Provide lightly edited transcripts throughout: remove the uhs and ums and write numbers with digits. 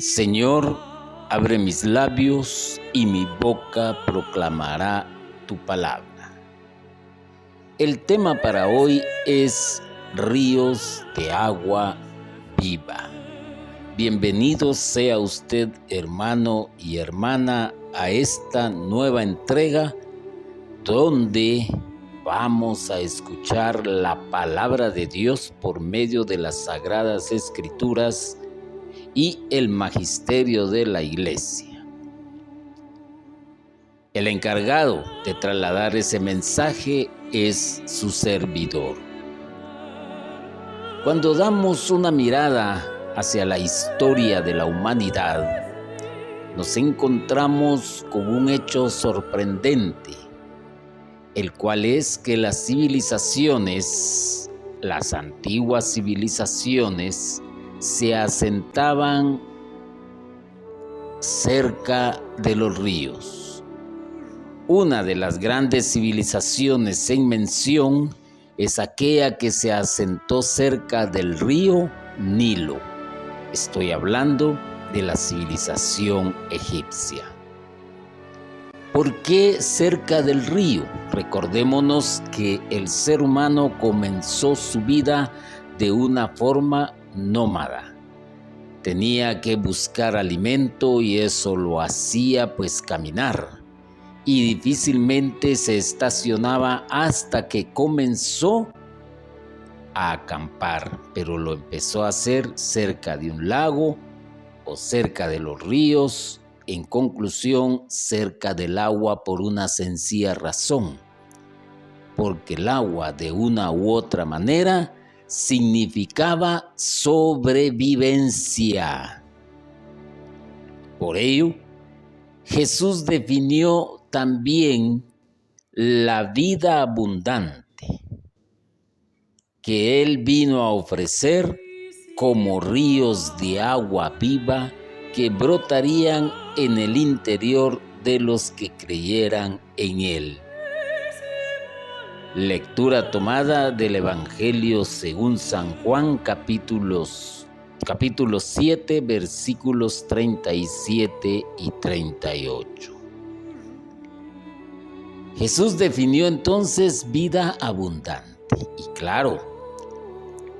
Señor, abre mis labios y mi boca proclamará tu palabra. El tema para hoy es ríos de agua viva. Bienvenido sea usted, hermano y hermana, a esta nueva entrega donde vamos a escuchar la palabra de Dios por medio de las Sagradas Escrituras y el magisterio de la Iglesia. El encargado de trasladar ese mensaje es su servidor. Cuando damos una mirada hacia la historia de la humanidad, nos encontramos con un hecho sorprendente, el cual es que las antiguas civilizaciones, se asentaban cerca de los ríos. Una de las grandes civilizaciones en mención es aquella que se asentó cerca del río Nilo. Estoy hablando de la civilización egipcia. ¿Por qué cerca del río? Recordémonos que el ser humano comenzó su vida de una forma nómada. Tenía que buscar alimento y eso lo hacía caminar. Y difícilmente se estacionaba hasta que comenzó a acampar, pero lo empezó a hacer cerca de un lago o cerca de los ríos, en conclusión cerca del agua, por una sencilla razón, porque el agua de una u otra manera significaba sobrevivencia. Por ello, Jesús definió también la vida abundante que Él vino a ofrecer como ríos de agua viva que brotarían en el interior de los que creyeran en Él. Lectura tomada del Evangelio según San Juan, capítulo 7, versículos 37 y 38. Jesús definió entonces vida abundante. Y claro,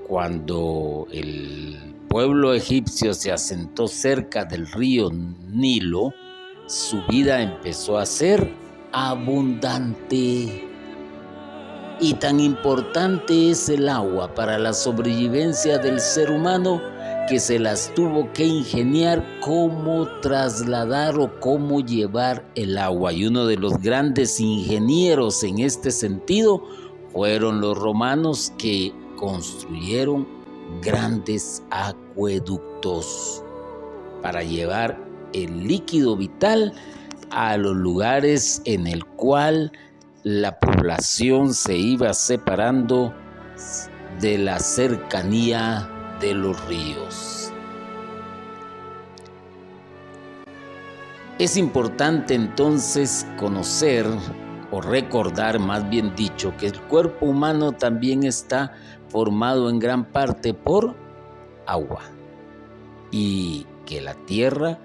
cuando el pueblo egipcio se asentó cerca del río Nilo, su vida empezó a ser abundante. Y tan importante es el agua para la sobrevivencia del ser humano que se las tuvo que ingeniar cómo trasladar o cómo llevar el agua. Y uno de los grandes ingenieros en este sentido fueron los romanos, que construyeron grandes acueductos para llevar el líquido vital a los lugares en el cual la población se iba separando de la cercanía de los ríos. Es importante entonces conocer o recordar, más bien dicho, que el cuerpo humano también está formado en gran parte por agua y que la tierra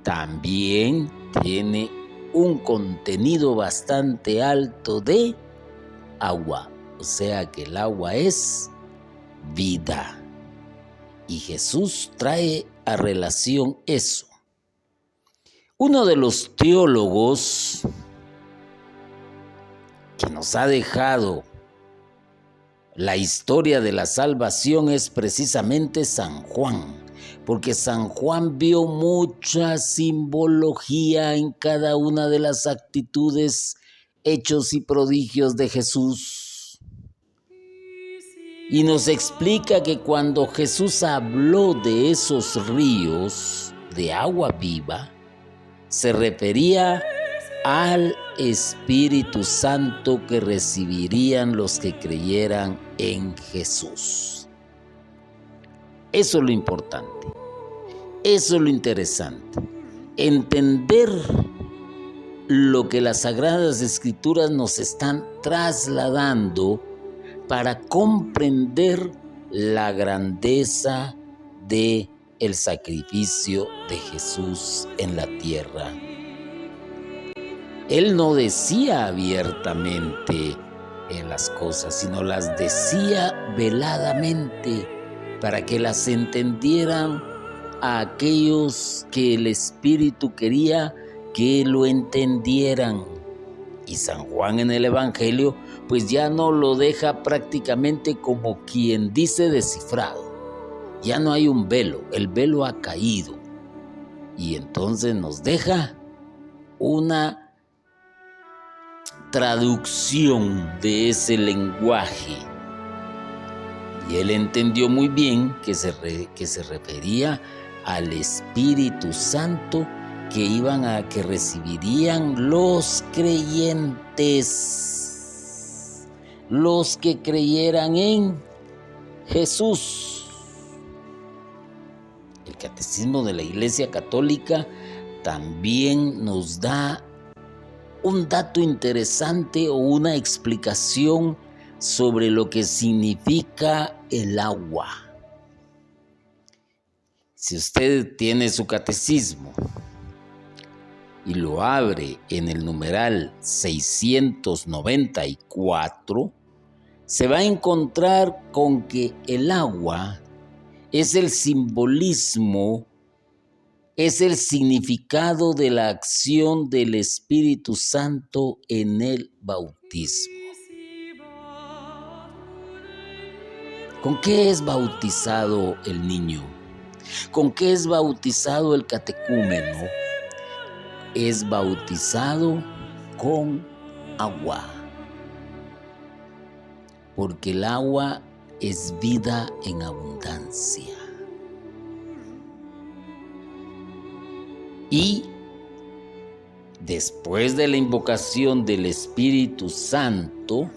también tiene un contenido bastante alto de agua, o sea que el agua es vida. Y Jesús trae a relación eso. Uno de los teólogos que nos ha dejado la historia de la salvación es precisamente San Juan, porque San Juan vio mucha simbología en cada una de las actitudes, hechos y prodigios de Jesús. Y nos explica que cuando Jesús habló de esos ríos de agua viva, se refería al Espíritu Santo que recibirían los que creyeran en Jesús. Eso es lo importante, eso es lo interesante, entender lo que las Sagradas Escrituras nos están trasladando para comprender la grandeza de el sacrificio de Jesús en la tierra. Él no decía abiertamente las cosas, sino las decía veladamente para que las entendieran a aquellos que el Espíritu quería que lo entendieran. Y San Juan en el Evangelio pues ya no lo deja prácticamente como quien dice descifrado. Ya no hay un velo, el velo ha caído. Y entonces nos deja una traducción de ese lenguaje. Y él entendió muy bien que se refería al Espíritu Santo que recibirían los creyentes, los que creyeran en Jesús. El Catecismo de la Iglesia Católica también nos da un dato interesante o una explicación sobre lo que significa el agua. Si usted tiene su catecismo y lo abre en el numeral 694, se va a encontrar con que el agua es el simbolismo, es el significado de la acción del Espíritu Santo en el bautismo. ¿Con qué es bautizado el niño? ¿Con qué es bautizado el catecúmeno? Es bautizado con agua, porque el agua es vida en abundancia. Y después de la invocación del Espíritu Santo,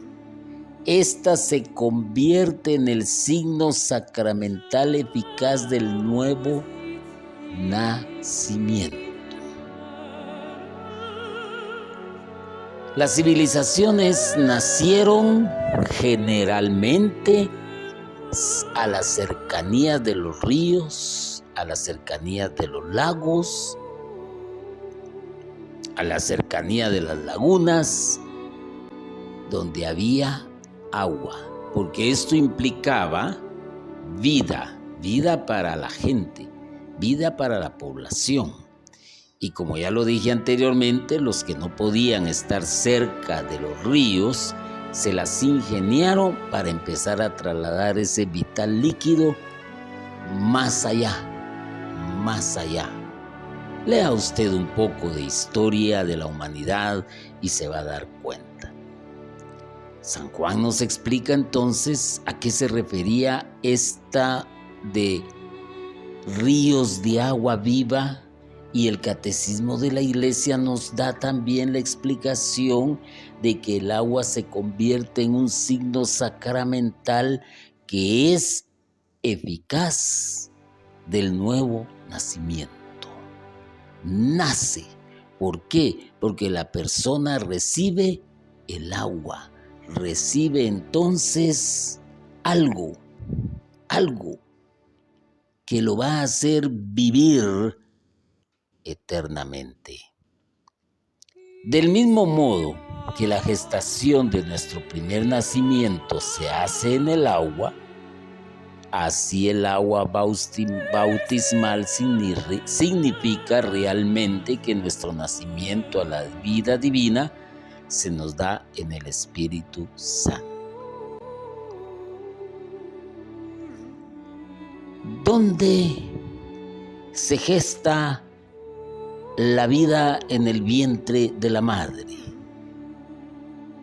esta se convierte en el signo sacramental eficaz del nuevo nacimiento. Las civilizaciones nacieron generalmente a las cercanías de los ríos, a las cercanías de los lagos, a la cercanía de las lagunas, donde había agua, porque esto implicaba vida para la gente, vida para la población. Y como ya lo dije anteriormente, los que no podían estar cerca de los ríos se las ingeniaron para empezar a trasladar ese vital líquido más allá. Lea usted un poco de historia de la humanidad y se va a dar cuenta. San Juan nos explica entonces a qué se refería esta de ríos de agua viva, y el Catecismo de la Iglesia nos da también la explicación de que el agua se convierte en un signo sacramental que es eficaz del nuevo nacimiento. Nace. ¿Por qué? Porque la persona recibe el agua, recibe entonces algo que lo va a hacer vivir eternamente. Del mismo modo que la gestación de nuestro primer nacimiento se hace en el agua, así el agua bautismal significa realmente que nuestro nacimiento a la vida divina se nos da en el Espíritu Santo. ¿Dónde se gesta la vida en el vientre de la madre?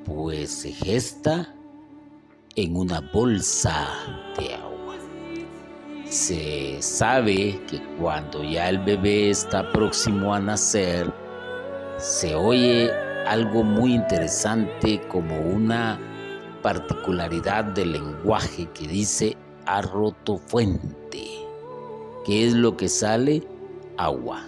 Pues se gesta en una bolsa de agua. Se sabe que cuando ya el bebé está próximo a nacer, se oye algo muy interesante como una particularidad del lenguaje que dice ha roto fuente. ¿Qué es lo que sale? Agua.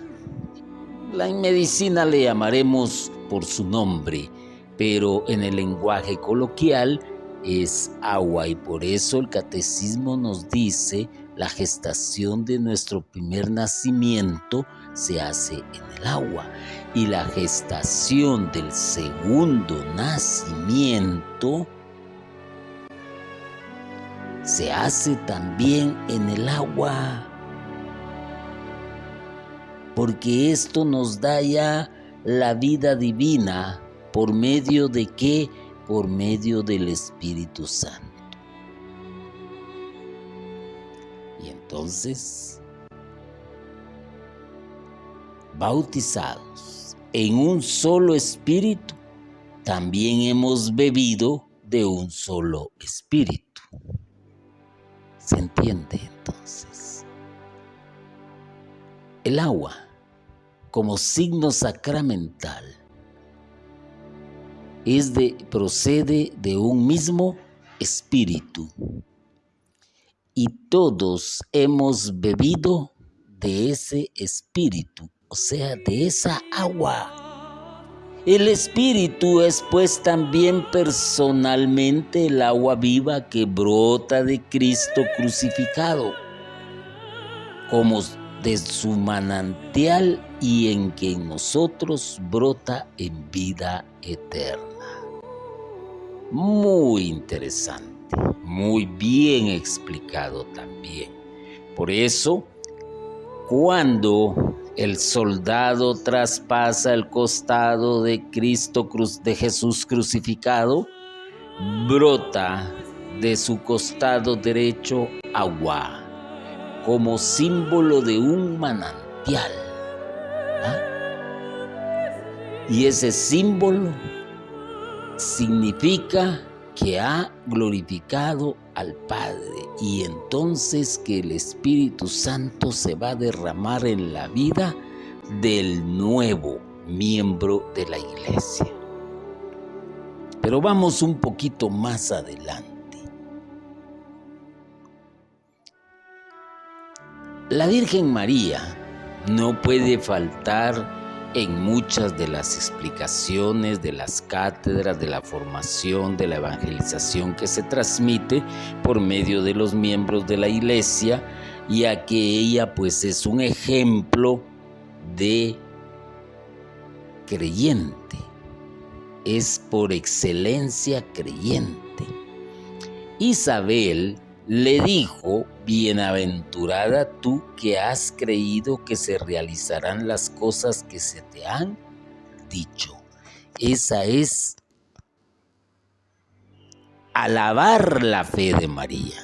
En medicina le llamaremos por su nombre, pero en el lenguaje coloquial es agua, y por eso el catecismo nos dice: la gestación de nuestro primer nacimiento se hace en el agua, y la gestación del segundo nacimiento se hace también en el agua, porque esto nos da ya la vida divina. ¿Por medio de qué? Por medio del Espíritu Santo. Y entonces, bautizados en un solo Espíritu, también hemos bebido de un solo Espíritu. ¿Se entiende entonces? El agua, como signo sacramental, procede de un mismo Espíritu, y todos hemos bebido de ese Espíritu, o sea, de esa agua. El Espíritu es pues también personalmente el agua viva que brota de Cristo crucificado, como de su manantial, y en que en nosotros brota en vida eterna. Muy interesante, muy bien explicado también. Por eso, cuando el soldado traspasa el costado de de Jesús crucificado, brota de su costado derecho agua, como símbolo de un manantial. Y ese símbolo significa que ha glorificado al Padre, y entonces que el Espíritu Santo se va a derramar en la vida del nuevo miembro de la iglesia. Pero vamos un poquito más adelante. La Virgen María no puede faltar en muchas de las explicaciones de las cátedras, de la formación, de la evangelización que se transmite por medio de los miembros de la iglesia, ya que ella pues es un ejemplo de creyente, es por excelencia creyente. Isabel le dijo: bienaventurada tú que has creído que se realizarán las cosas que se te han dicho. Esa es alabar la fe de María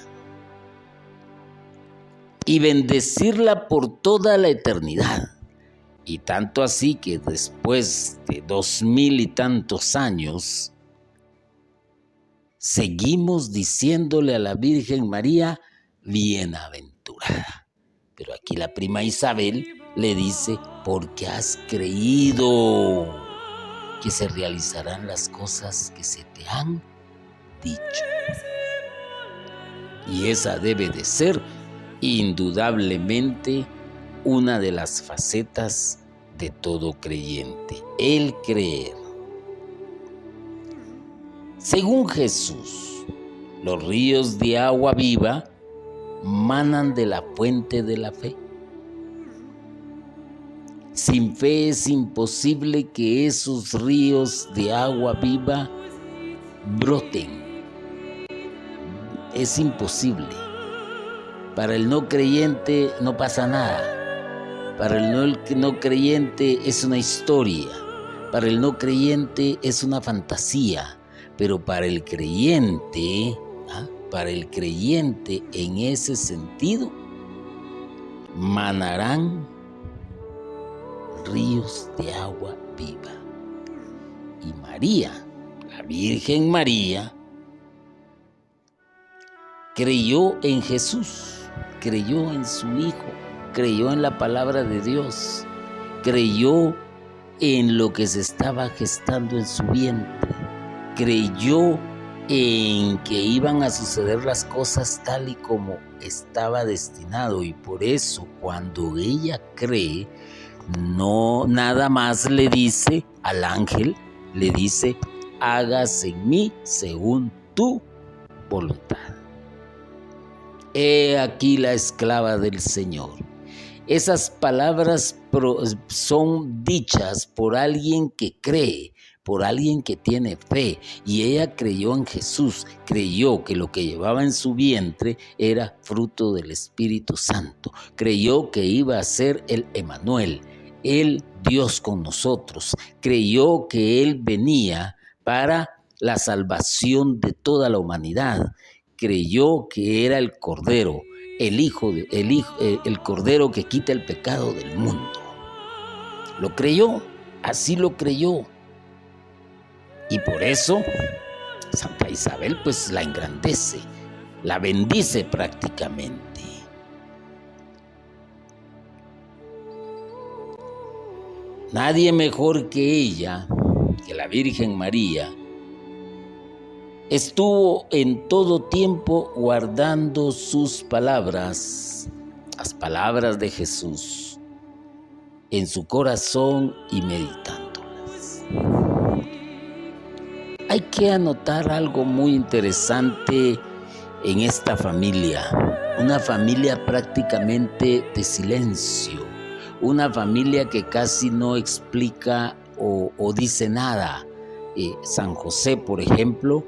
y bendecirla por toda la eternidad. Y tanto así que después de 2000 y tantos años, seguimos diciéndole a la Virgen María: bienaventurada. Pero aquí la prima Isabel le dice: porque has creído que se realizarán las cosas que se te han dicho. Y esa debe de ser indudablemente una de las facetas de todo creyente, el creer. Según Jesús, los ríos de agua viva manan de la fuente de la fe. Sin fe es imposible que esos ríos de agua viva broten. Es imposible. Para el no creyente no pasa nada. Para el no creyente es una historia. Para el no creyente es una fantasía. Pero para el creyente en ese sentido, manarán ríos de agua viva. Y María, la Virgen María, creyó en Jesús, creyó en su Hijo, creyó en la palabra de Dios, creyó en lo que se estaba gestando en su vientre, creyó en que iban a suceder las cosas tal y como estaba destinado, y por eso cuando ella cree, no nada más le dice al ángel, le dice: hágase en mí según tu voluntad. He aquí la esclava del Señor. Esas palabras son dichas por alguien que cree, por alguien que tiene fe, y ella creyó en Jesús, creyó que lo que llevaba en su vientre era fruto del Espíritu Santo, creyó que iba a ser el Emmanuel, el Dios con nosotros, creyó que Él venía para la salvación de toda la humanidad, creyó que era el Cordero, el Cordero que quita el pecado del mundo. Lo creyó, así lo creyó. Y por eso Santa Isabel pues la engrandece, la bendice prácticamente. Nadie mejor que ella, que la Virgen María, estuvo en todo tiempo guardando sus palabras, las palabras de Jesús, en su corazón y meditándolas. Hay que anotar algo muy interesante en esta familia, una familia prácticamente de silencio, una familia que casi no explica o dice nada. San José, por ejemplo,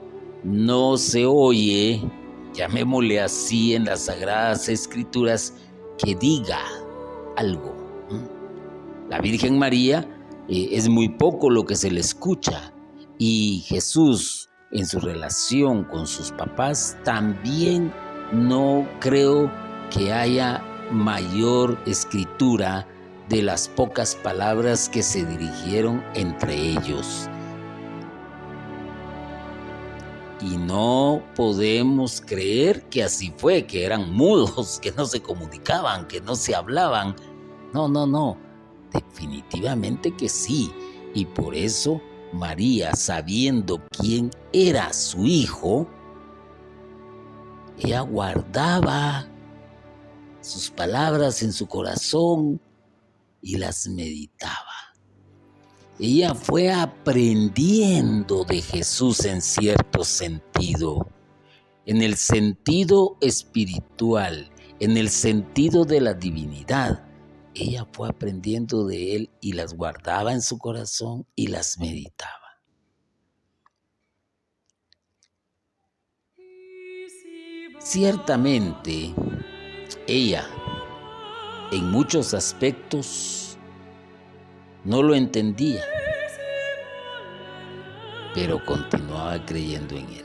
no se oye, llamémosle así en las Sagradas Escrituras, que diga algo. La Virgen María es muy poco lo que se le escucha, y Jesús en su relación con sus papás también no creo que haya mayor escritura de las pocas palabras que se dirigieron entre ellos. Y no podemos creer que así fue, que eran mudos, que no se comunicaban, que no se hablaban. No, definitivamente que sí. Y por eso María, sabiendo quién era su hijo, ella guardaba sus palabras en su corazón y las meditaba. Ella fue aprendiendo de Jesús en cierto sentido, en el sentido espiritual, en el sentido de la divinidad. Ella fue aprendiendo de Él y las guardaba en su corazón y las meditaba. Ciertamente, ella, en muchos aspectos, no lo entendía, pero continuaba creyendo en Él.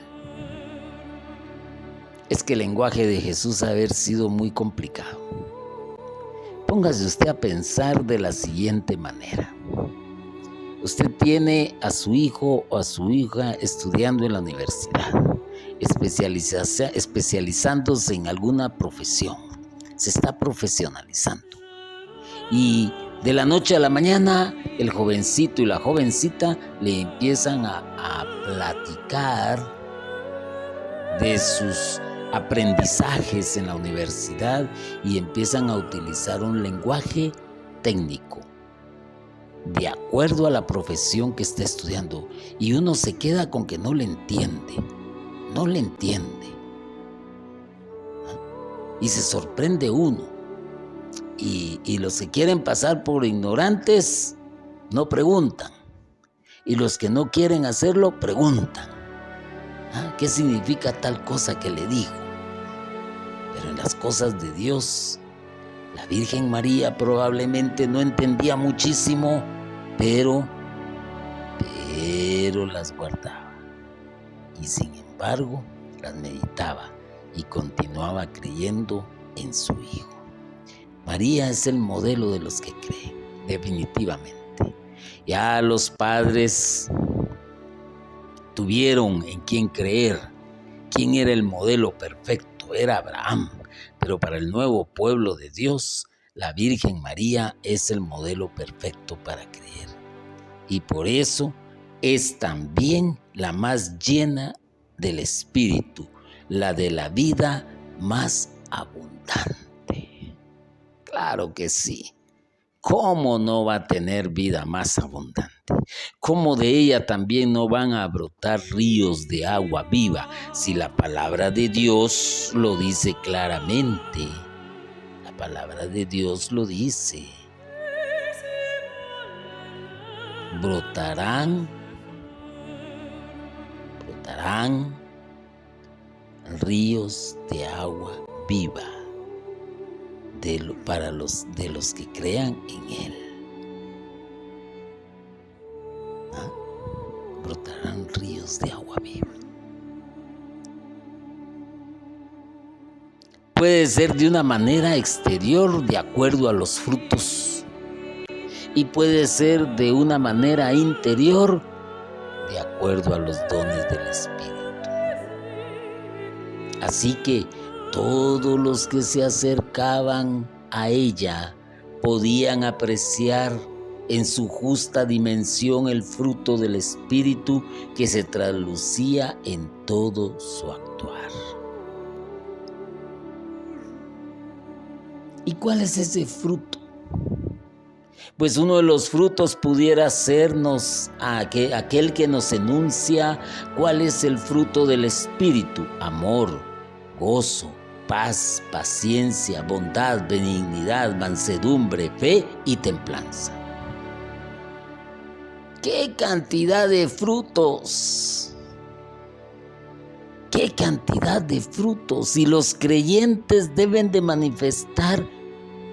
Es que el lenguaje de Jesús ha haber sido muy complicado. Póngase usted a pensar de la siguiente manera. Usted tiene a su hijo o a su hija estudiando en la universidad, especializándose en alguna profesión. Se está profesionalizando. Y de la noche a la mañana, el jovencito y la jovencita le empiezan a platicar de sus aprendizajes en la universidad y empiezan a utilizar un lenguaje técnico de acuerdo a la profesión que está estudiando, y uno se queda con que no le entiende y se sorprende uno, y los que quieren pasar por ignorantes no preguntan, y los que no quieren hacerlo preguntan. ¿Qué significa tal cosa que le dijo? Pero en las cosas de Dios, la Virgen María probablemente no entendía muchísimo, pero las guardaba. Y sin embargo, las meditaba y continuaba creyendo en su Hijo. María es el modelo de los que creen, definitivamente. Ya los padres tuvieron en quién creer. ¿Quién era el modelo perfecto? Era Abraham. Pero para el nuevo pueblo de Dios, la Virgen María es el modelo perfecto para creer. Y por eso es también la más llena del Espíritu, la de la vida más abundante. Claro que sí. ¿Cómo no va a tener vida más abundante? ¿Cómo de ella también no van a brotar ríos de agua viva si la palabra de Dios lo dice claramente? La palabra de Dios lo dice. Brotarán ríos de agua viva para los que crean en Él. Brotarán ríos de agua viva. Puede ser de una manera exterior, de acuerdo a los frutos, y puede ser de una manera interior, de acuerdo a los dones del Espíritu. Así que todos los que se acercaban a ella podían apreciar en su justa dimensión el fruto del Espíritu que se traslucía en todo su actuar. ¿Y cuál es ese fruto? Pues uno de los frutos pudiera sernos aquel que nos enuncia cuál es el fruto del Espíritu: amor, gozo, paz, paciencia, bondad, benignidad, mansedumbre, fe y templanza. ¡Qué cantidad de frutos! ¡Qué cantidad de frutos! Y los creyentes deben de manifestar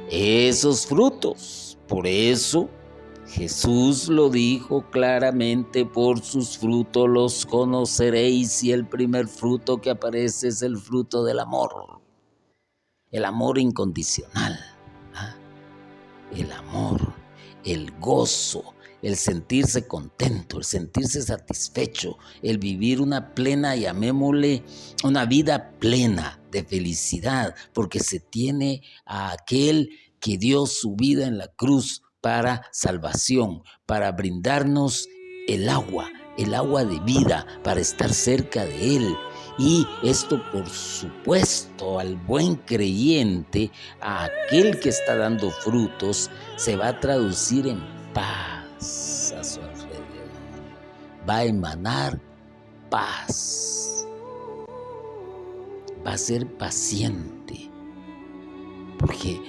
esos frutos. Por eso Jesús lo dijo claramente: por sus frutos los conoceréis, y el primer fruto que aparece es el fruto del amor. El amor incondicional, el amor, el gozo, el sentirse contento, el sentirse satisfecho, el vivir una plena, llamémosle, una vida plena de felicidad, porque se tiene a aquel que dio su vida en la cruz para salvación, para brindarnos el agua de vida, para estar cerca de Él. Y esto, por supuesto, al buen creyente, a aquel que está dando frutos, se va a traducir en paz a su alrededor. Va a emanar paz. Va a ser paciente. Porque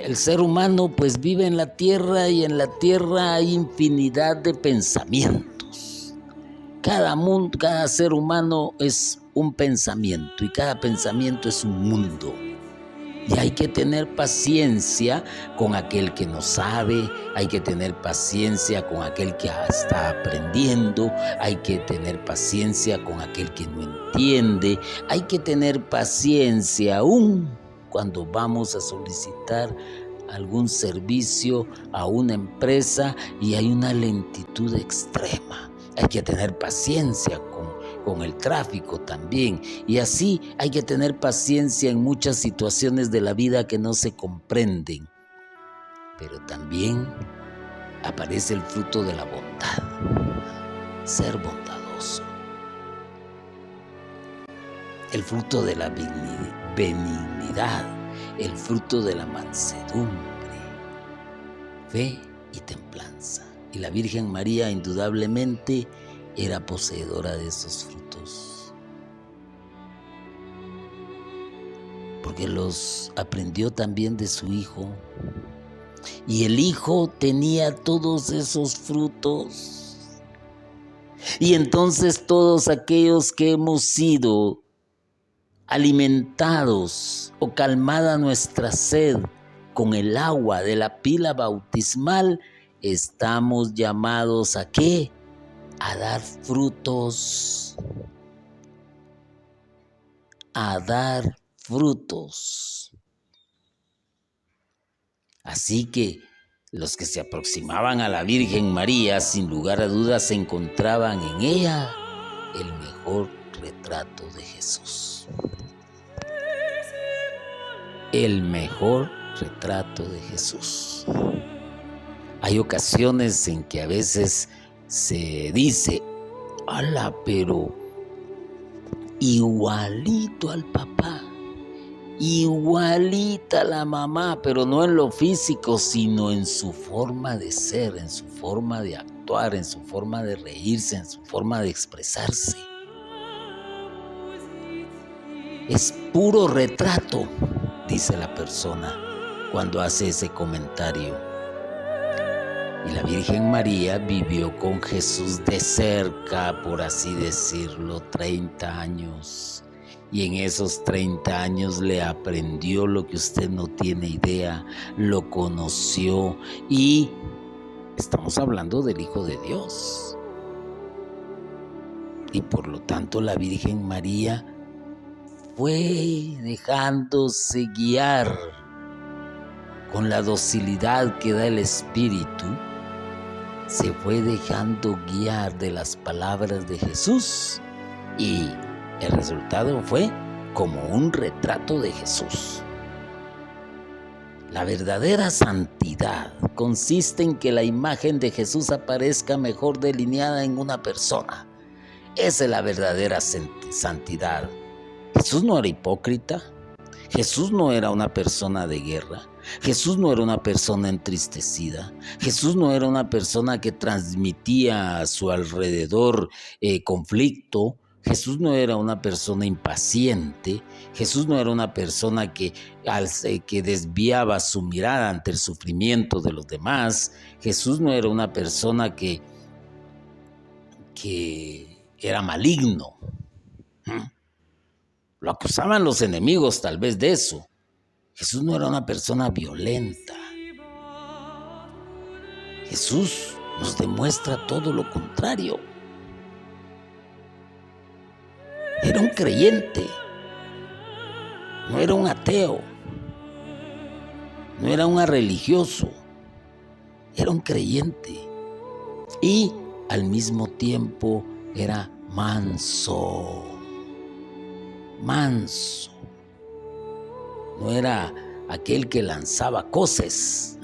el ser humano pues vive en la tierra, y en la tierra hay infinidad de pensamientos. Cada ser humano es un pensamiento, y cada pensamiento es un mundo. Y hay que tener paciencia con aquel que no sabe, hay que tener paciencia con aquel que está aprendiendo, hay que tener paciencia con aquel que no entiende, hay que tener paciencia aún cuando vamos a solicitar algún servicio a una empresa y hay una lentitud extrema. Hay que tener paciencia con el tráfico también, y así hay que tener paciencia en muchas situaciones de la vida que no se comprenden. Pero también aparece el fruto de la bondad, ser bondadoso, el fruto de la benignidad, el fruto de la mansedumbre, fe y templanza. Y la Virgen María indudablemente era poseedora de esos frutos, porque los aprendió también de su Hijo, y el Hijo tenía todos esos frutos. Y entonces todos aquellos que hemos sido alimentados o calmada nuestra sed con el agua de la pila bautismal, estamos llamados ¿a qué? A dar frutos, a dar frutos. Así que los que se aproximaban a la Virgen María, sin lugar a dudas, encontraban en ella el mejor retrato de Jesús. El mejor retrato de Jesús. Hay ocasiones en que a veces se dice: ¡hala, pero igualito al papá, igualita a la mamá! Pero no en lo físico, sino en su forma de ser, en su forma de actuar. actuar, en su forma de reírse, en su forma de expresarse. Es puro retrato, dice la persona cuando hace ese comentario. Y la Virgen María vivió con Jesús de cerca, por así decirlo, 30 años. Y en esos 30 años le aprendió lo que usted no tiene idea, lo conoció, y estamos hablando del Hijo de Dios. Y por lo tanto la Virgen María fue dejándose guiar con la docilidad que da el Espíritu. Se fue dejando guiar de las palabras de Jesús, y el resultado fue como un retrato de Jesús. La verdadera santidad consiste en que la imagen de Jesús aparezca mejor delineada en una persona. Esa es la verdadera santidad. Jesús no era hipócrita. Jesús no era una persona de guerra. Jesús no era una persona entristecida. Jesús no era una persona que transmitía a su alrededor conflicto. Jesús no era una persona impaciente. Jesús no era una persona que desviaba su mirada ante el sufrimiento de los demás. Jesús no era una persona que era maligno. Lo acusaban los enemigos tal vez de eso. Jesús no era una persona violenta. Jesús nos demuestra todo lo contrario. Era un creyente, no era un ateo, no era un religioso, era un creyente, y al mismo tiempo era manso. No era aquel que lanzaba coces,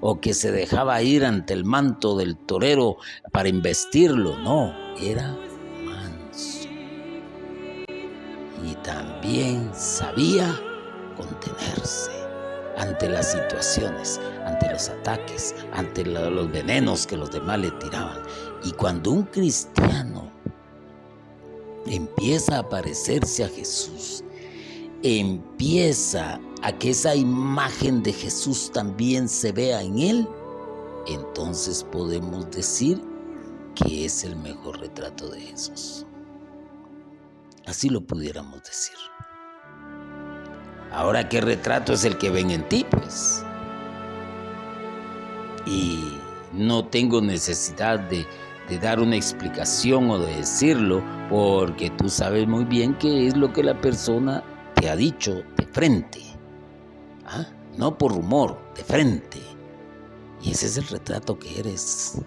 o que se dejaba ir ante el manto del torero para embestirlo. No, era manso. Y también sabía contenerse ante las situaciones, ante los ataques, ante los venenos que los demás le tiraban. Y cuando un cristiano empieza a parecerse a Jesús, empieza a que esa imagen de Jesús también se vea en él, entonces podemos decir que es el mejor retrato de Jesús. Así lo pudiéramos decir. Ahora, ¿qué retrato es el que ven en ti, pues? Y no tengo necesidad de dar una explicación o de decirlo, porque tú sabes muy bien qué es lo que la persona te ha dicho de frente. No por rumor, de frente. Y ese es el retrato que eres.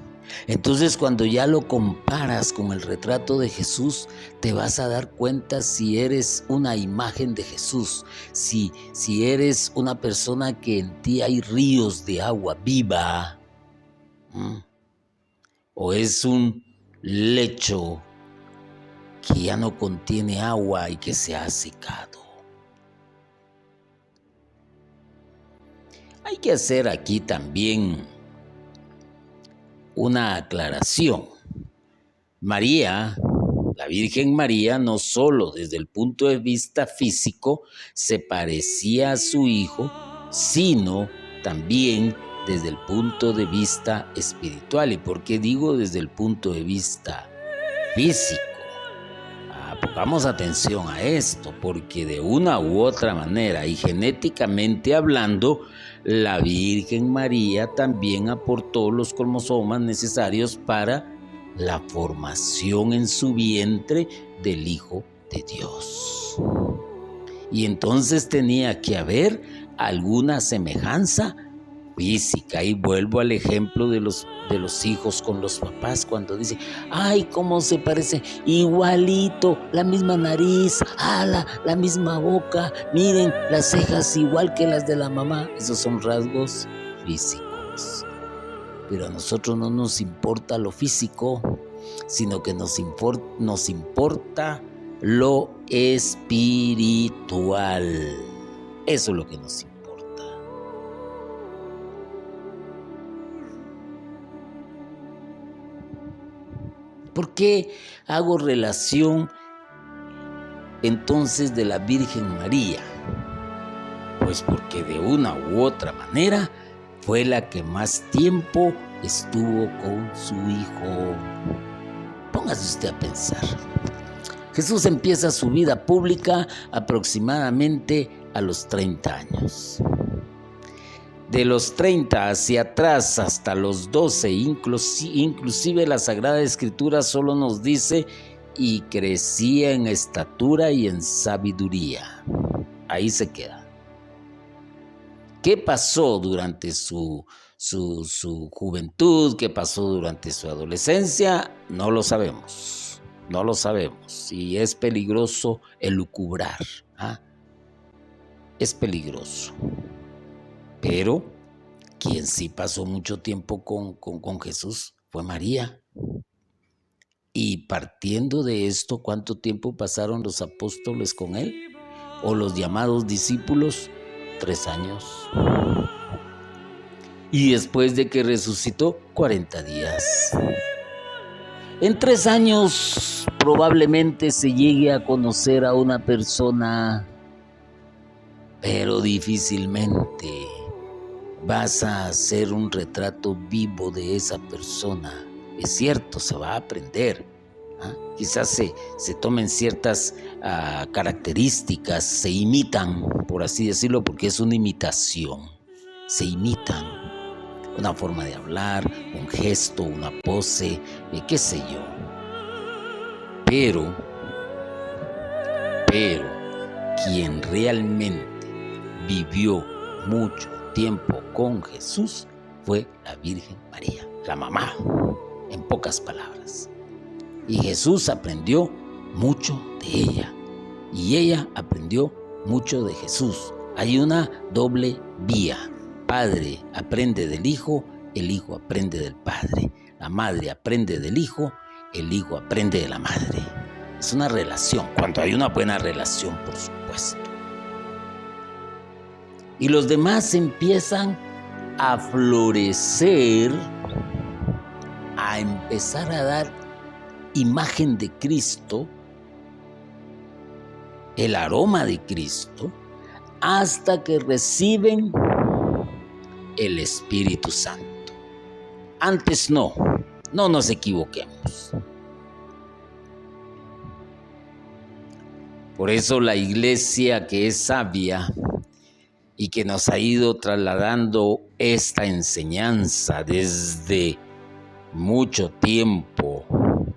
Entonces, cuando ya lo comparas con el retrato de Jesús, te vas a dar cuenta si eres una imagen de Jesús, si eres una persona que en ti hay ríos de agua viva, o es un lecho que ya no contiene agua y que se ha secado. Hay que hacer aquí también una aclaración. María, la Virgen María, no solo desde el punto de vista físico se parecía a su hijo, sino también desde el punto de vista espiritual. ¿Y por qué digo desde el punto de vista físico? Pongamos atención a esto, porque de una u otra manera y genéticamente hablando, la Virgen María también aportó los cromosomas necesarios para la formación en su vientre del Hijo de Dios. Y entonces tenía que haber alguna semejanza física. Y vuelvo al ejemplo de los hijos con los papás, cuando dicen, ay, cómo se parece, igualito, la misma nariz, la misma boca, miren, las cejas igual que las de la mamá. Esos son rasgos físicos. Pero a nosotros no nos importa lo físico, sino que nos importa lo espiritual. Eso es lo que nos importa. ¿Por qué hago relación entonces de la Virgen María? Pues porque de una u otra manera fue la que más tiempo estuvo con su hijo. Póngase usted a pensar. Jesús empieza su vida pública aproximadamente a los 30 años. De los 30 hacia atrás hasta los 12, inclusive la Sagrada Escritura solo nos dice y crecía en estatura y en sabiduría. Ahí se queda. ¿Qué pasó durante su juventud? ¿Qué pasó durante su adolescencia? No lo sabemos. No lo sabemos. Y es peligroso elucubrar. Es peligroso. Pero quien sí pasó mucho tiempo con Jesús fue María. Y partiendo de esto, ¿cuánto tiempo pasaron los apóstoles con él? O los llamados discípulos, 3 años. Y después de que resucitó, 40 días. En 3 años probablemente se llegue a conocer a una persona, pero difícilmente vas a hacer un retrato vivo de esa persona. Es cierto, se va a aprender. Quizás se tomen ciertas características, se imitan, por así decirlo, porque es una imitación. Se imitan. Una forma de hablar, un gesto, una pose, qué sé yo. Pero, quien realmente vivió mucho tiempo con Jesús fue la Virgen María, la mamá, en pocas palabras. Y Jesús aprendió mucho de ella, y ella aprendió mucho de Jesús. Hay una doble vía. Padre aprende del Hijo, el Hijo aprende del Padre. La madre aprende del Hijo, el Hijo aprende de la madre. Es una relación, cuando hay una buena relación, por supuesto. Y los demás empiezan a florecer, a empezar a dar imagen de Cristo, el aroma de Cristo, hasta que reciben el Espíritu Santo. Antes no nos equivoquemos. Por eso la iglesia, que es sabia y que nos ha ido trasladando esta enseñanza desde mucho tiempo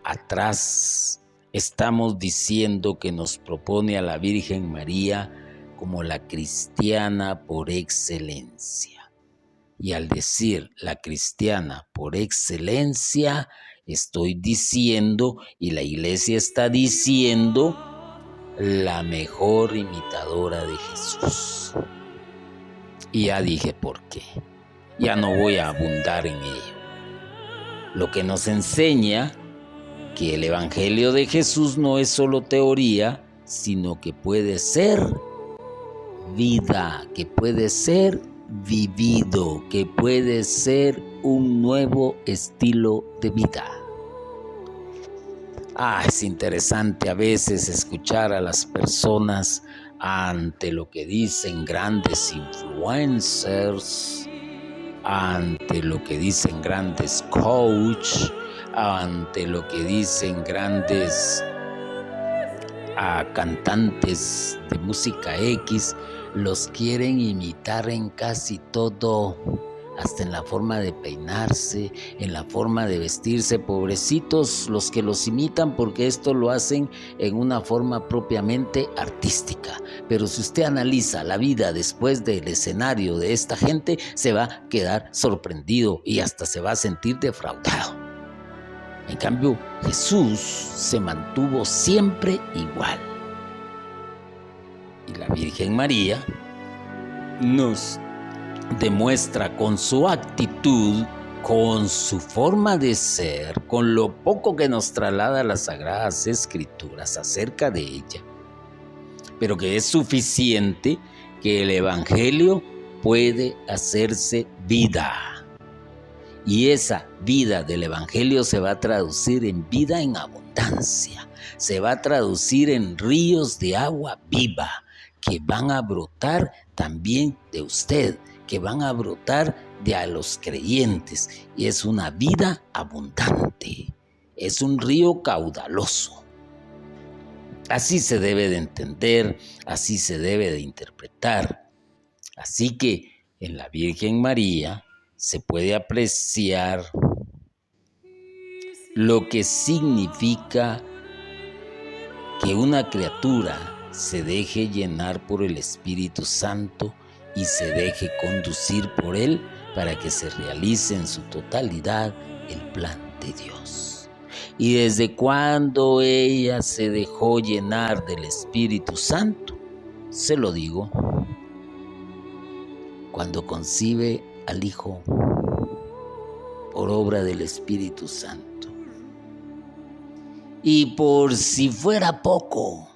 atrás, estamos diciendo que nos propone a la Virgen María como la cristiana por excelencia. Y al decir la cristiana por excelencia, estoy diciendo, y la iglesia está diciendo, la mejor imitadora de Jesús. Y ya dije por qué. Ya no voy a abundar en ello. Lo que nos enseña que el Evangelio de Jesús no es solo teoría, sino que puede ser vida, que puede ser vivido, que puede ser un nuevo estilo de vida. Es interesante a veces escuchar a las personas ante lo que dicen grandes influencers, ante lo que dicen grandes coach, ante lo que dicen grandes cantantes de música X. Los quieren imitar en casi todo, hasta en la forma de peinarse, en la forma de vestirse. Pobrecitos los que los imitan, porque esto lo hacen en una forma propiamente artística. Pero si usted analiza la vida después del escenario de esta gente, se va a quedar sorprendido y hasta se va a sentir defraudado. En cambio, Jesús se mantuvo siempre igual. Y la Virgen María nos demuestra con su actitud, con su forma de ser, con lo poco que nos traslada las Sagradas Escrituras acerca de ella, pero que es suficiente, que el Evangelio puede hacerse vida. Y esa vida del Evangelio se va a traducir en vida en abundancia. Se va a traducir en ríos de agua viva que van a brotar también de usted, que van a brotar de a los creyentes. Y es una vida abundante. Es un río caudaloso. Así se debe de entender, así se debe de interpretar. Así que en la Virgen María se puede apreciar lo que significa que una criatura se deje llenar por el Espíritu Santo y se deje conducir por Él para que se realice en su totalidad el plan de Dios. ¿Y desde cuándo ella se dejó llenar del Espíritu Santo? Se lo digo, cuando concibe al Hijo por obra del Espíritu Santo. Y por si fuera poco,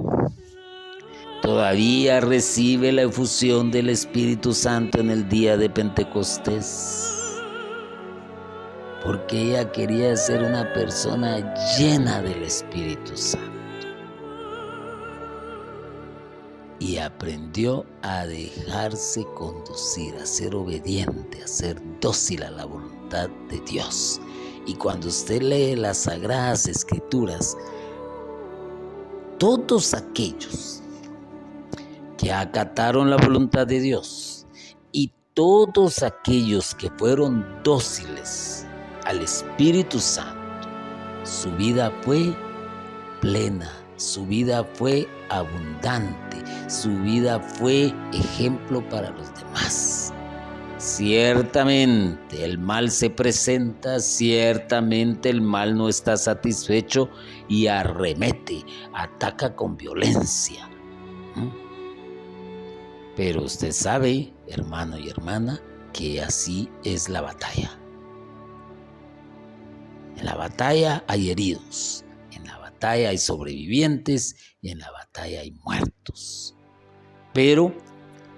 todavía recibe la efusión del Espíritu Santo en el día de Pentecostés, porque ella quería ser una persona llena del Espíritu Santo y aprendió a dejarse conducir, a ser obediente, a ser dócil a la voluntad de Dios. Y cuando usted lee las Sagradas Escrituras, todos aquellos que acataron la voluntad de Dios y todos aquellos que fueron dóciles al Espíritu Santo, su vida fue plena, su vida fue abundante, su vida fue ejemplo para los demás. Ciertamente el mal se presenta, ciertamente el mal no está satisfecho y arremete, ataca con violencia. Pero usted sabe, hermano y hermana, que así es la batalla. En la batalla hay heridos, en la batalla hay sobrevivientes y en la batalla hay muertos. Pero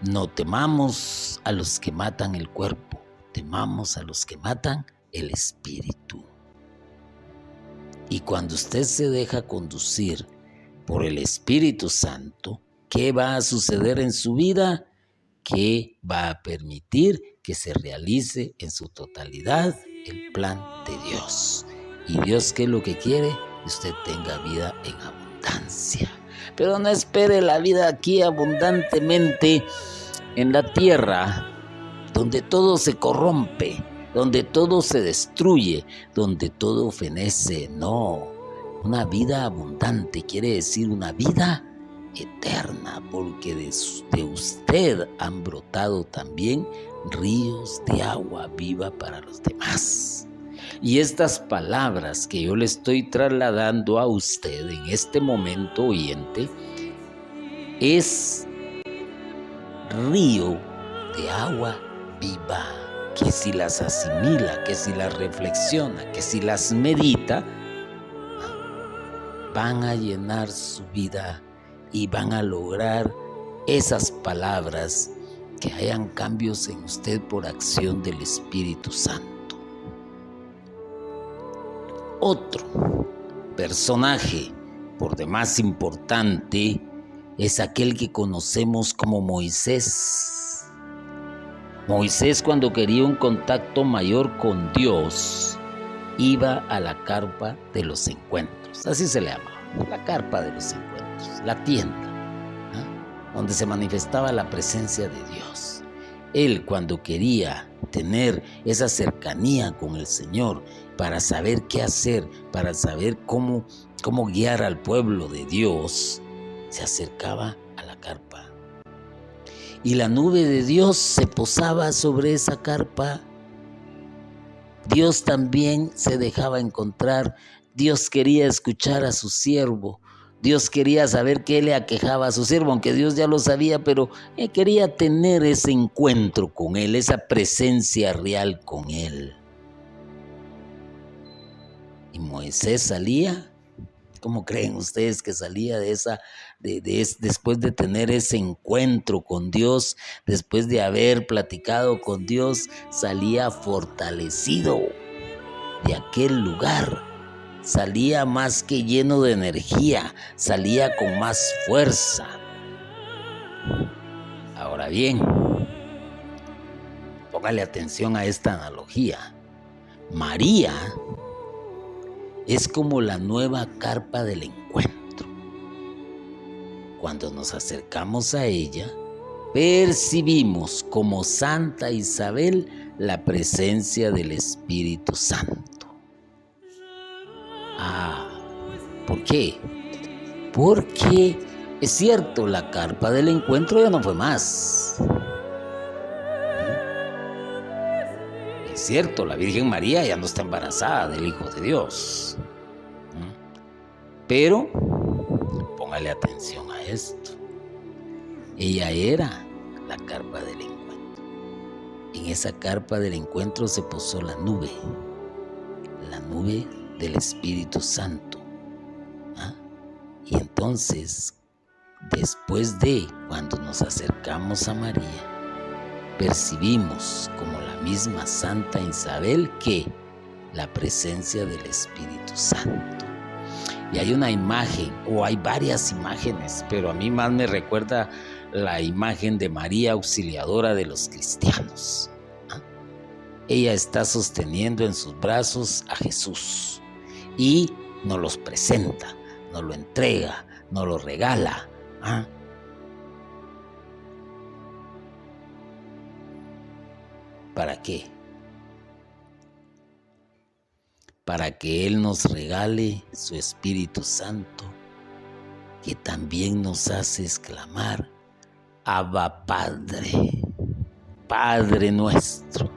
no temamos a los que matan el cuerpo, temamos a los que matan el espíritu. Y cuando usted se deja conducir por el Espíritu Santo, ¿qué va a suceder en su vida? Que va a permitir que se realice en su totalidad el plan de Dios. Y Dios, ¿qué es lo que quiere? Que usted tenga vida en abundancia. Pero no espere la vida aquí abundantemente en la tierra, donde todo se corrompe, donde todo se destruye, donde todo fenece. No, una vida abundante quiere decir una vida eterna, porque de usted han brotado también ríos de agua viva para los demás. Y estas palabras que yo le estoy trasladando a usted en este momento, oyente, es río de agua viva, que si las asimila, que si las reflexiona, que si las medita, van a llenar su vida y van a lograr esas palabras, que hayan cambios en usted por acción del Espíritu Santo. Otro personaje por demás importante es aquel que conocemos como Moisés. Moisés, cuando quería un contacto mayor con Dios, iba a la carpa de los encuentros, así se le llamaba, la carpa de los encuentros, la tienda, donde se manifestaba la presencia de Dios. Él, cuando quería tener esa cercanía con el Señor, para saber qué hacer, para saber cómo guiar al pueblo de Dios, se acercaba a la carpa. Y la nube de Dios se posaba sobre esa carpa. Dios también se dejaba encontrar. Dios quería escuchar a su siervo. Dios quería saber qué le aquejaba a su siervo, aunque Dios ya lo sabía, pero quería tener ese encuentro con él, esa presencia real con él. Y Moisés salía, ¿cómo creen ustedes que salía después de tener ese encuentro con Dios, después de haber platicado con Dios? Salía fortalecido, de aquel lugar. Salía más que lleno de energía, salía con más fuerza. Ahora bien, póngale atención a esta analogía. María es como la nueva carpa del encuentro. Cuando nos acercamos a ella, percibimos como Santa Isabel la presencia del Espíritu Santo. ¿Por qué? Porque es cierto, la carpa del encuentro ya no fue más. Es cierto, la Virgen María ya no está embarazada del Hijo de Dios. Pero, póngale atención a esto. Ella era la carpa del encuentro. En esa carpa del encuentro se posó la nube del Espíritu Santo. Y entonces, después de cuando nos acercamos a María, percibimos como la misma Santa Isabel que la presencia del Espíritu Santo. Y hay una imagen, o hay varias imágenes, pero a mí más me recuerda la imagen de María Auxiliadora de los cristianos. Ella está sosteniendo en sus brazos a Jesús y nos los presenta, nos lo entrega, nos lo regala. ¿Para qué? Para que Él nos regale su Espíritu Santo, que también nos hace exclamar: Abba Padre, Padre nuestro.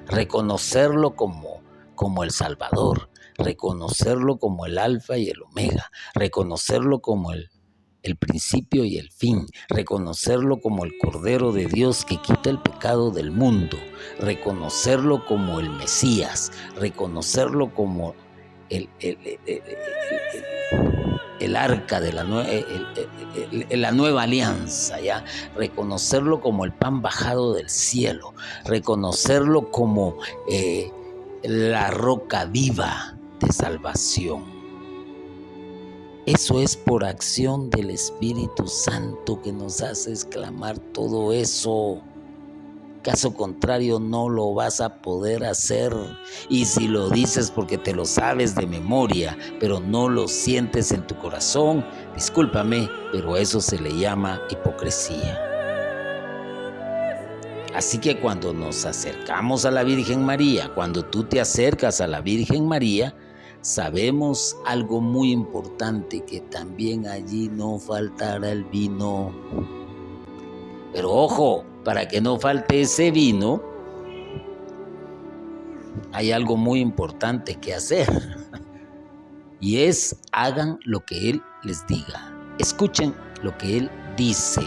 Reconocerlo como el Salvador, reconocerlo como el Alfa y el Omega, reconocerlo como el principio y el fin, reconocerlo como el Cordero de Dios que quita el pecado del mundo, reconocerlo como el Mesías, reconocerlo como el arca de la nueva alianza, ¿ya? Reconocerlo como el pan bajado del cielo, reconocerlo como la roca viva de salvación. Eso es por acción del Espíritu Santo que nos hace exclamar todo eso. Caso contrario, no lo vas a poder hacer. Y si lo dices porque te lo sabes de memoria, pero no lo sientes en tu corazón, discúlpame, pero eso se le llama hipocresía. Así que cuando nos acercamos a la Virgen María, cuando tú te acercas a la Virgen María, sabemos algo muy importante, que también allí no faltará el vino. Pero ojo, para que no falte ese vino, hay algo muy importante que hacer. Y es: hagan lo que Él les diga. Escuchen lo que Él dice.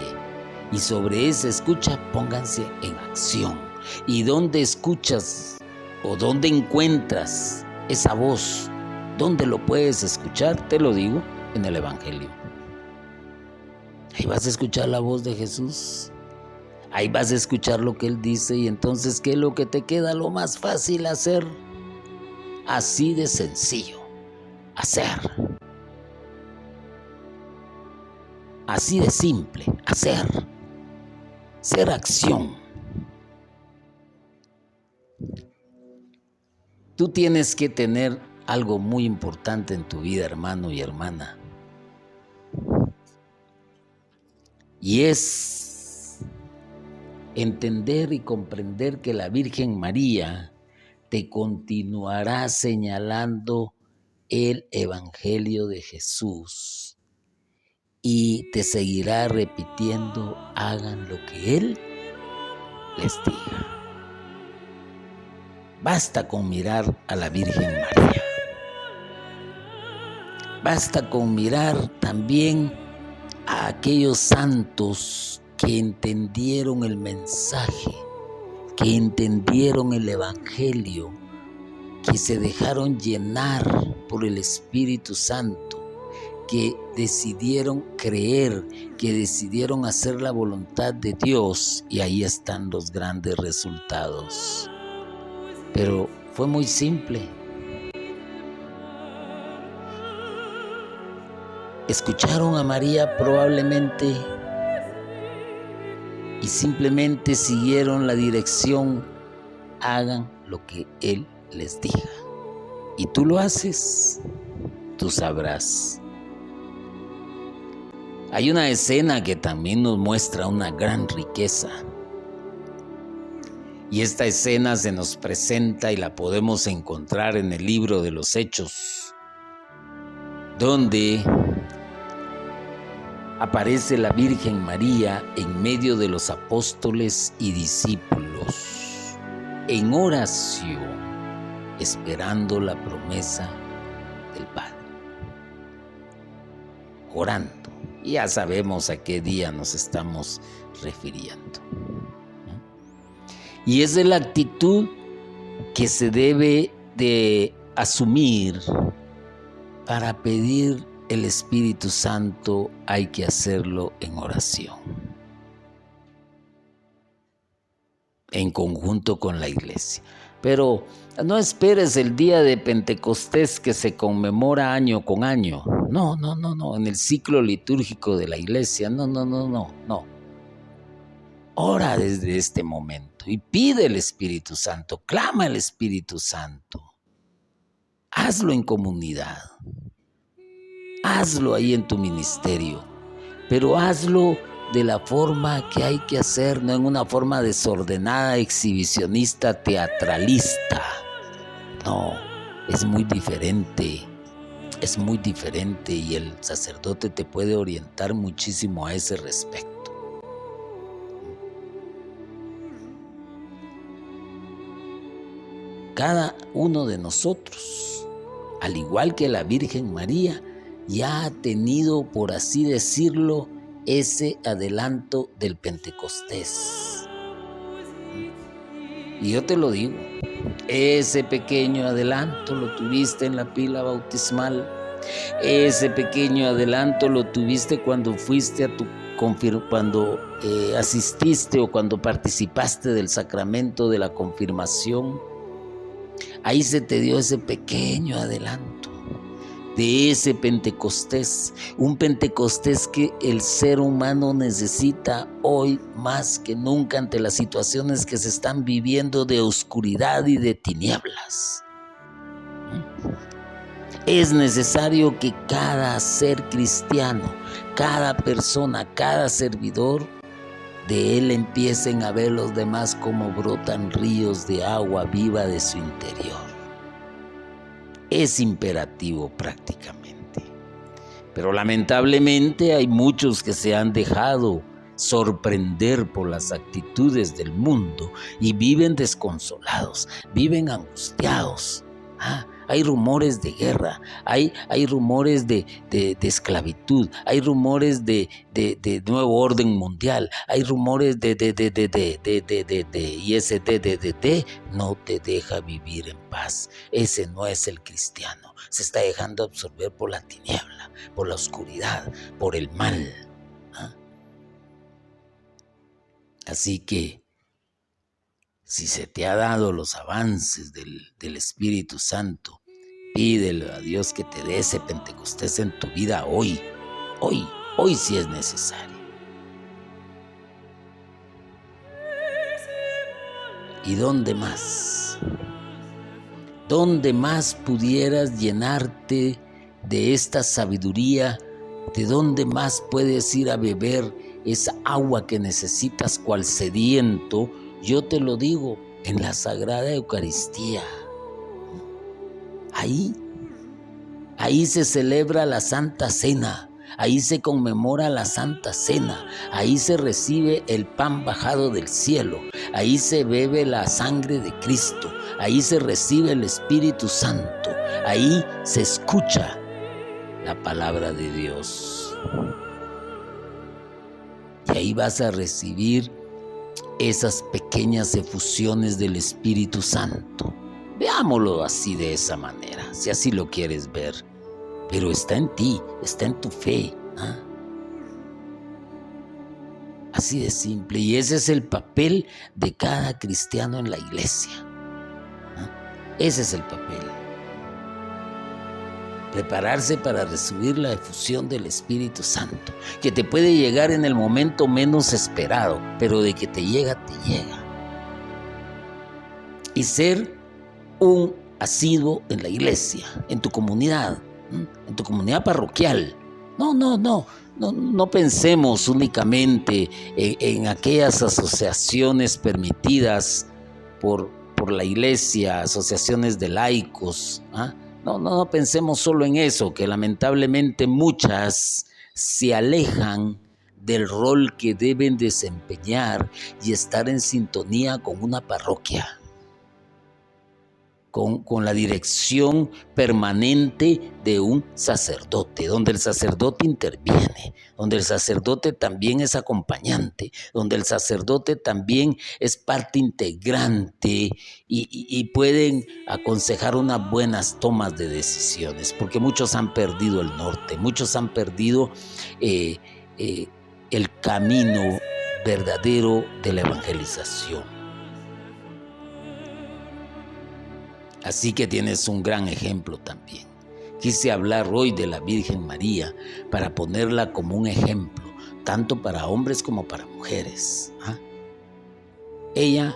Y sobre esa escucha pónganse en acción. ¿Y dónde escuchas o dónde encuentras esa voz? ¿Dónde lo puedes escuchar? Te lo digo, en el Evangelio. Ahí vas a escuchar la voz de Jesús. Ahí vas a escuchar lo que Él dice. Y entonces, ¿qué es lo que te queda lo más fácil hacer? Así de sencillo. Hacer. Así de simple. Hacer. Ser acción. Tú tienes que tener algo muy importante en tu vida, hermano y hermana. Y es entender y comprender que la Virgen María te continuará señalando el Evangelio de Jesús y te seguirá repitiendo: hagan lo que Él les diga. Basta con mirar a la Virgen María. Basta con mirar también a aquellos santos que entendieron el mensaje, que entendieron el Evangelio, que se dejaron llenar por el Espíritu Santo, que decidieron creer, que decidieron hacer la voluntad de Dios, y ahí están los grandes resultados. Pero fue muy simple. escucharon a María probablemente y simplemente siguieron la dirección. Hagan lo que Él les diga. Y tú lo haces, tú sabrás. Hay una escena que también nos muestra una gran riqueza. Y esta escena se nos presenta y la podemos encontrar en el libro de los Hechos, donde aparece la Virgen María en medio de los apóstoles y discípulos, en oración, esperando la promesa del Padre. Orando. Ya sabemos a qué día nos estamos refiriendo. Y esa es la actitud que se debe de asumir para pedir el Espíritu Santo. Hay que hacerlo en oración, en conjunto con la iglesia. Pero no esperes el día de Pentecostés que se conmemora año con año. No, en el ciclo litúrgico de la iglesia. No. Ora desde este momento y pide el Espíritu Santo, clama el Espíritu Santo. Hazlo en comunidad, hazlo ahí en tu ministerio, pero hazlo de la forma que hay que hacer, no en una forma desordenada, exhibicionista, teatralista. No, es muy diferente y el sacerdote te puede orientar muchísimo a ese respecto. Cada uno de nosotros, al igual que la Virgen María, ya ha tenido, por así decirlo, ese adelanto del Pentecostés. Y yo te lo digo, ese pequeño adelanto lo tuviste en la pila bautismal, ese pequeño adelanto lo tuviste cuando fuiste cuando asististe o cuando participaste del sacramento de la confirmación. Ahí se te dio ese pequeño adelanto de ese Pentecostés, un Pentecostés que el ser humano necesita hoy más que nunca ante las situaciones que se están viviendo de oscuridad y de tinieblas. Es necesario que cada ser cristiano, cada persona, cada servidor, de él empiecen a ver los demás como brotan ríos de agua viva de su interior. Es imperativo prácticamente. Pero lamentablemente hay muchos que se han dejado sorprender por las actitudes del mundo y viven desconsolados, viven angustiados. Hay rumores de guerra, hay rumores de esclavitud, hay rumores de nuevo orden mundial, hay rumores y ese no te deja vivir en paz. Ese no es el cristiano, se está dejando absorber por la tiniebla, por la oscuridad, por el mal. Así que si se te ha dado los avances del Espíritu Santo, pídele a Dios que te dé ese Pentecostés en tu vida hoy sí es necesario. ¿Y dónde más? ¿Dónde más pudieras llenarte de esta sabiduría? ¿De dónde más puedes ir a beber esa agua que necesitas cual sediento? Yo te lo digo, en la Sagrada Eucaristía. Ahí se celebra la Santa Cena, ahí se conmemora la Santa Cena, ahí se recibe el pan bajado del cielo, ahí se bebe la sangre de Cristo, ahí se recibe el Espíritu Santo, ahí se escucha la palabra de Dios. Y ahí vas a recibir esas pequeñas efusiones del Espíritu Santo. Veámoslo así, de esa manera, si así lo quieres ver. Pero está en ti, está en tu fe. Así de simple. Y ese es el papel de cada cristiano en la iglesia. Ese es el papel. prepararse para recibir la efusión del Espíritu Santo, que te puede llegar en el momento menos esperado, pero de que te llega, te llega. Y ser un asiduo en la iglesia, en tu comunidad parroquial. No pensemos únicamente en aquellas asociaciones permitidas por la iglesia, asociaciones de laicos. No pensemos solo en eso, que lamentablemente muchas se alejan del rol que deben desempeñar y estar en sintonía con una parroquia, con la dirección permanente de un sacerdote, donde el sacerdote interviene, donde el sacerdote también es acompañante, donde el sacerdote también es parte integrante y pueden aconsejar unas buenas tomas de decisiones, porque muchos han perdido el norte, muchos han perdido el camino verdadero de la evangelización. Así que tienes un gran ejemplo también. Quise hablar hoy de la Virgen María para ponerla como un ejemplo, tanto para hombres como para mujeres. Ella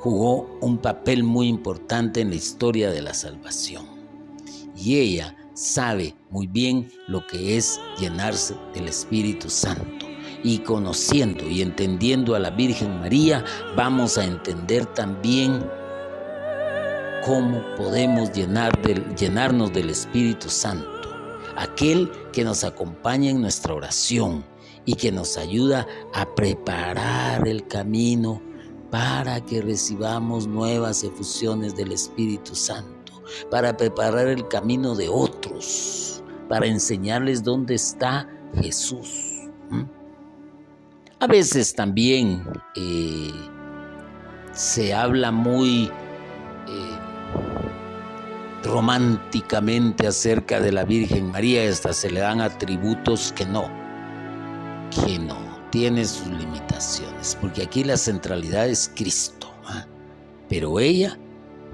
jugó un papel muy importante en la historia de la salvación. Y ella sabe muy bien lo que es llenarse del Espíritu Santo. Y conociendo y entendiendo a la Virgen María, vamos a entender también cómo podemos llenarnos del Espíritu Santo, aquel que nos acompaña en nuestra oración y que nos ayuda a preparar el camino para que recibamos nuevas efusiones del Espíritu Santo, para preparar el camino de otros, para enseñarles dónde está Jesús. A veces también se habla muy románticamente acerca de la Virgen María, hasta se le dan atributos que no, tiene sus limitaciones, porque aquí la centralidad es Cristo, pero ella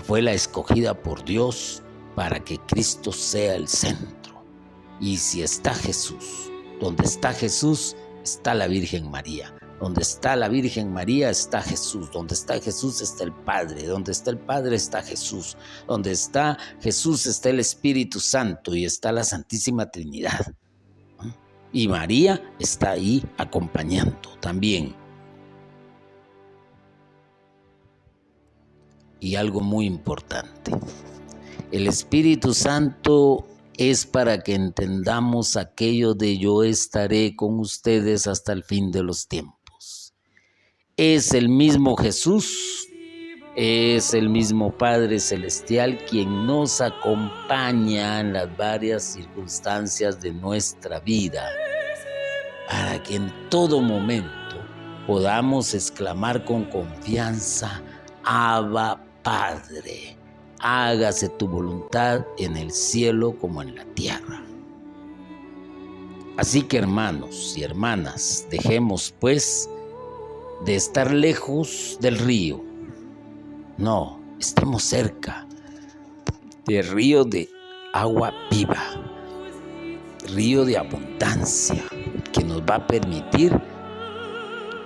fue la escogida por Dios para que Cristo sea el centro. Y si está Jesús, donde está Jesús, está la Virgen María. Donde está la Virgen María está Jesús, donde está Jesús está el Padre, donde está el Padre está Jesús, donde está Jesús está el Espíritu Santo y está la Santísima Trinidad. Y María está ahí acompañando también. Y algo muy importante, el Espíritu Santo es para que entendamos aquello de yo estaré con ustedes hasta el fin de los tiempos. Es el mismo Jesús, es el mismo Padre Celestial quien nos acompaña en las varias circunstancias de nuestra vida, para que en todo momento podamos exclamar con confianza: Abba, Padre, hágase tu voluntad en el cielo como en la tierra. Así que, hermanos y hermanas, dejemos pues de estar lejos del río. No, estemos cerca del río de agua viva, río de abundancia, que nos va a permitir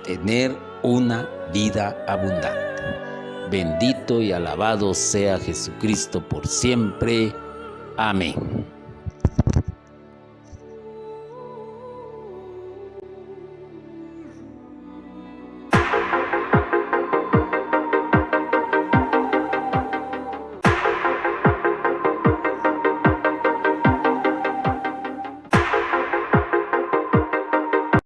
tener una vida abundante. Bendito y alabado sea Jesucristo por siempre. Amén.